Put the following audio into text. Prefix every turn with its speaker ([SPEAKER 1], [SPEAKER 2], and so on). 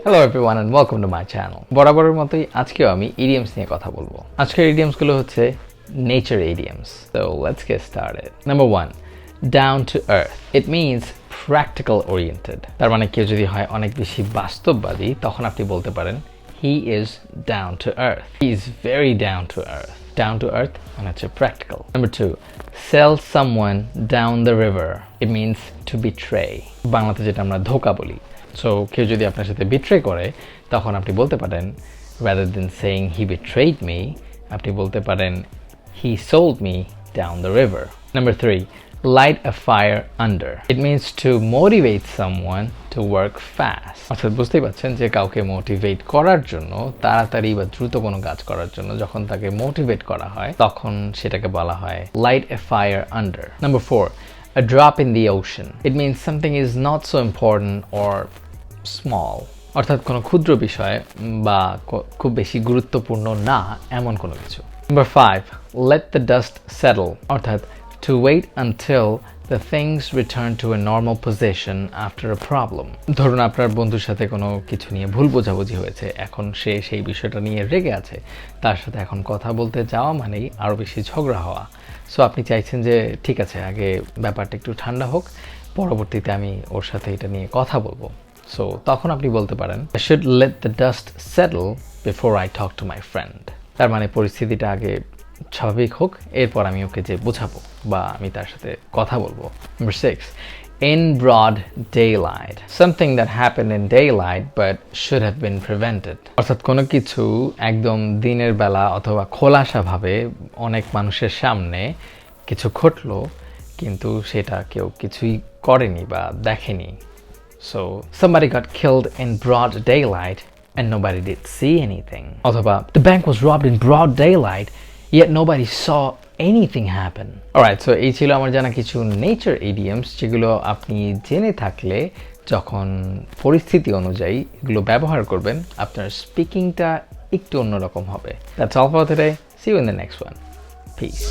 [SPEAKER 1] Hello everyone and welcome to my channel. বরাবরের মতোই আজকেও আমি idioms নিয়ে কথা বলবো। আজকের idioms গুলো হচ্ছে nature idioms. So let's get started. Number 1, down to earth. It means practical oriented. তার মানে কেউ যদি হয় অনেক বেশি বাস্তববাদী তখন আপনি বলতে পারেন he is down to earth. He is very down to earth. Down to earth মানে হচ্ছে practical. Number 2, sell someone down the river. It means to betray. বাংলাতে যেটা আমরা ধোঁকা বলি। সো কেউ যদি আপনার সাথে বিট্রে করে তখন আপনি বলতে পারেন rather than saying he betrayed me আপনি বলতে পারেন he sold me down the river. Number 3, light a fire under. It means to motivate someone to work fast. অর্থাৎ বুঝতেই পারছেন যে কাউকে মোটিভেট করার জন্য তাড়াতাড়ি বা দ্রুত কোনো কাজ করার জন্য যখন তাকে মোটিভেট করা হয় তখন সেটাকে বলা হয় light a fire under. Number 4, a drop in the ocean. It means something is not so important or small. অর্থাৎ কোনো ক্ষুদ্র বিষয় বা খুব বেশি গুরুত্বপূর্ণ না এমন কোনো কিছু। Number 5, let the dust settle. অর্থাৎ to wait until the things return to a normal position after a problem. ধরুন আপনার বন্ধুর সাথে কোনো কিছু নিয়ে ভুল বোঝাবুঝি হয়েছে, এখন সে সেই বিষয়টা নিয়ে রেগে আছে, তার সাথে এখন কথা বলতে যাওয়া মানেই আরও বেশি ঝগড়া হওয়া। সো আপনি চাইছেন যে ঠিক আছে আগে ব্যাপারটা একটু ঠান্ডা হোক, পরবর্তীতে আমি ওর সাথে এটা নিয়ে কথা বলবো। সো তখন আপনি বলতে পারেন I should let the dust settle before I talk to my friend. তার মানে পরিস্থিতিটা আগে স্বাভাবিক হোক, এরপর আমি ওকে যে বোঝাবো বা আমি তার সাথে কথা বলবো। Number 6, in broad daylight. Something that happened in daylight but should have been prevented. অর্থাৎ কোনো কিছু একদম দিনের বেলা অথবা খোলাসাভাবে অনেক মানুষের সামনে কিছু ঘটলো কিন্তু সেটা কেউ কিছুই করেনি বা দেখেনি। So somebody got killed in broad daylight and nobody did see anything. অথবা the bank was robbed in broad daylight yet nobody saw anything happen. Alright, so এই ছিল আমার জানা কিছু nature idioms যেগুলো আপনি জেনে থাকলে যখন পরিস্থিতি অনুযায়ী এগুলো ব্যবহার করবেন আপনার স্পিকিংটা একটু অন্যরকম হবে। That's all for today. See you in the next one. Peace.